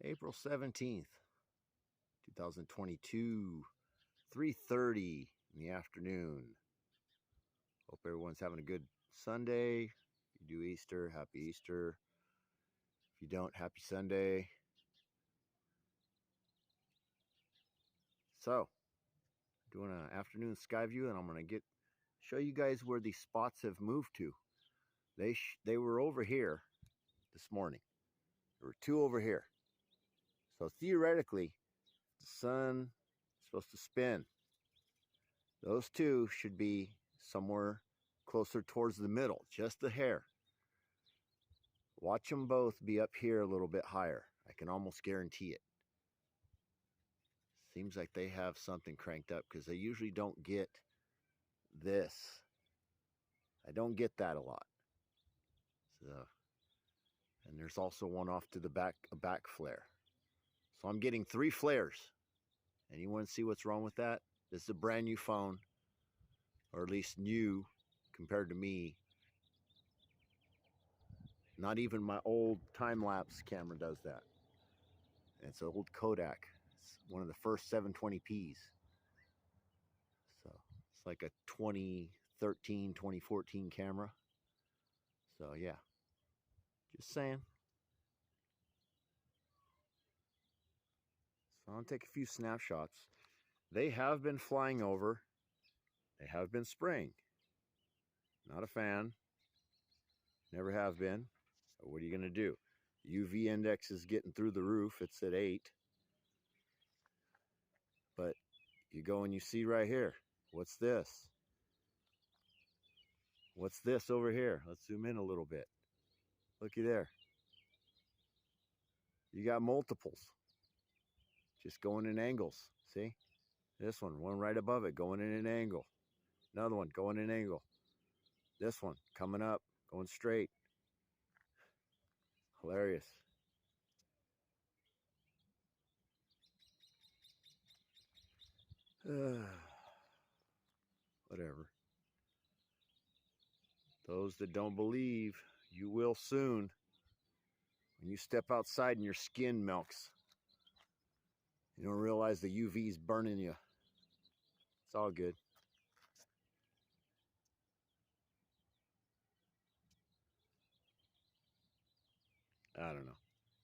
April 17th, 2022, 3:30 in the afternoon. Hope everyone's having a good Sunday. If you do Easter, happy Easter. If you don't, happy Sunday. So, doing an afternoon sky view, and I'm going to show you guys where these spots have moved to. They were over here this morning. There were two over here. So theoretically, the sun is supposed to spin. Those two should be somewhere closer towards the middle, just a hair. Watch them both be up here a little bit higher. I can almost guarantee it. Seems like they have something cranked up because they usually don't get this. I don't get that a lot. So, and there's also one off to the back, a back flare. So I'm getting 3 flares. Anyone see what's wrong with that? This is a brand new phone, or at least new compared to me. Not even my old time-lapse camera does that. It's an old Kodak. It's one of the first 720p's. So it's like a 2013, 2014 camera. So yeah, just saying. So I'll take a few snapshots. They have been flying over. They have been spraying. Not a fan. Never have been. But what are you going to do? UV index is getting through the roof. It's at 8. But you go and you see right here. What's this? What's this over here? Let's zoom in a little bit. Looky there. You got multiples. Just going in angles. See? This one right above it, going in an angle. Another one going in an angle. This one coming up, going straight. Hilarious. Whatever. Those that don't believe, you will soon. When you step outside and your skin melts, you don't realize the UV's burning you. It's all good. I don't know.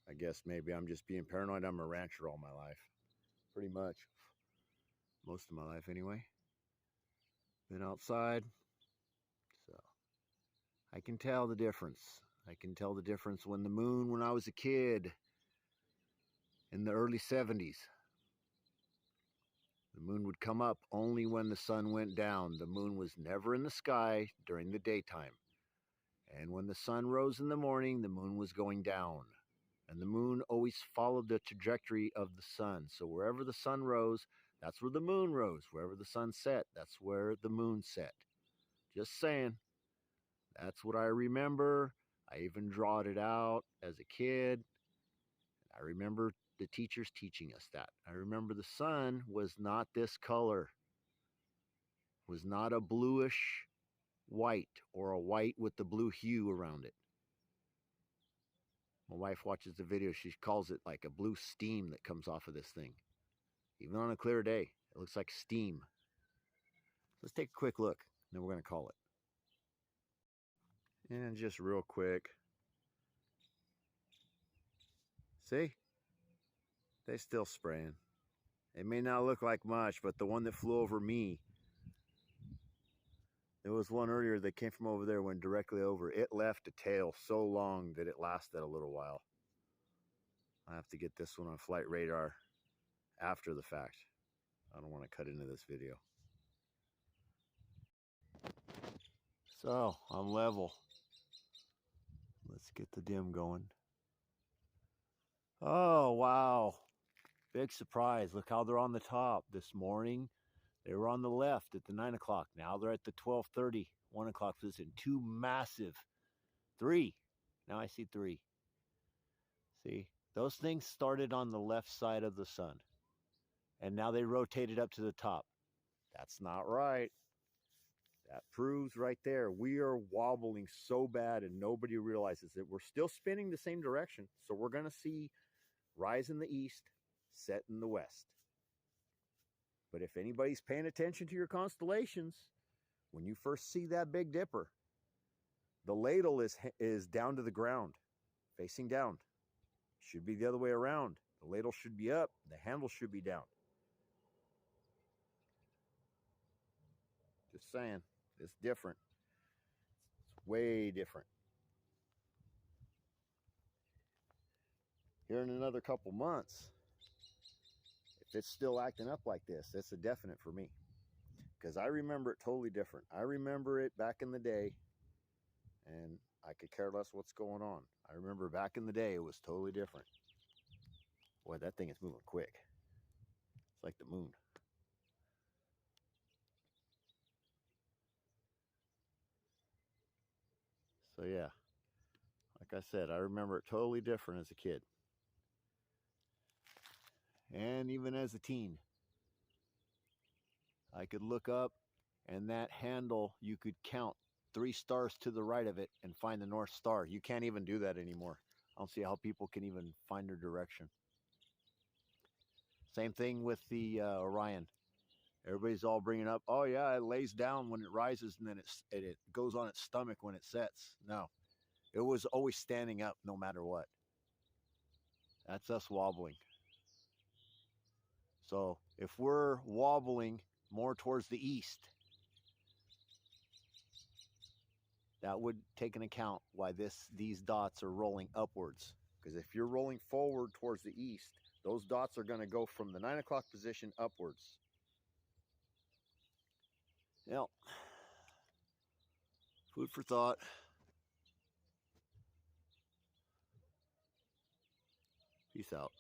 I guess maybe I'm just being paranoid. I'm a rancher all my life. Pretty much. Most of my life anyway. Been outside. So I can tell the difference. I can tell the difference when I was a kid in the early 70s. The moon would come up only when the sun went down. The moon was never in the sky during the daytime. And when the sun rose in the morning, the moon was going down. And the moon always followed the trajectory of the sun. So wherever the sun rose, that's where the moon rose. Wherever the sun set, that's where the moon set. Just saying. That's what I remember. I even drawed it out as a kid. I remember the teachers teaching us that. I remember the sun was not this color. Was not a bluish white or a white with the blue hue around it. My wife watches the video. She calls it like a blue steam that comes off of this thing. Even on a clear day, it looks like steam. Let's take a quick look, and then we're going to call it. And just real quick. See? They still spraying. It may not look like much, but the one that flew over me, there was one earlier that came from over there, went directly over. It left a tail so long that it lasted a little while. I have to get this one on flight radar after the fact. I don't want to cut into this video. So, I'm level. Let's get the dim going. Oh, wow. Big surprise. Look how they're on the top. This morning, they were on the left at the 9 o'clock. Now they're at the 12:30, 1 o'clock position. 2 massive. 3. Now I see 3. See? Those things started on the left side of the sun. And now they rotated up to the top. That's not right. That proves right there we are wobbling so bad and nobody realizes it. We're still spinning the same direction. So we're going to see rise in the east, set in the west. But if anybody's paying attention to your constellations, when you first see that Big Dipper, the ladle is down to the ground, facing down. Should be the other way around. The ladle should be up, the handle should be down. Just saying, it's different. It's way different. Here in another couple months, if it's still acting up like this, that's a definite for me. Because I remember it totally different. I remember it back in the day, and I could care less what's going on. I remember back in the day, it was totally different. Boy, that thing is moving quick. It's like the moon. So yeah, like I said, I remember it totally different as a kid. And even as a teen. I could look up, and that handle, you could count 3 stars to the right of it and find the North Star. You can't even do that anymore. I don't see how people can even find their direction. Same thing with the Orion. Everybody's all bringing up, oh yeah, it lays down when it rises, and then it goes on its stomach when it sets. No, it was always standing up no matter what. That's us wobbling. So if we're wobbling more towards the east, that would take into account why these dots are rolling upwards. Because if you're rolling forward towards the east, those dots are going to go from the 9 o'clock position upwards. Yep. Food for thought. Peace out.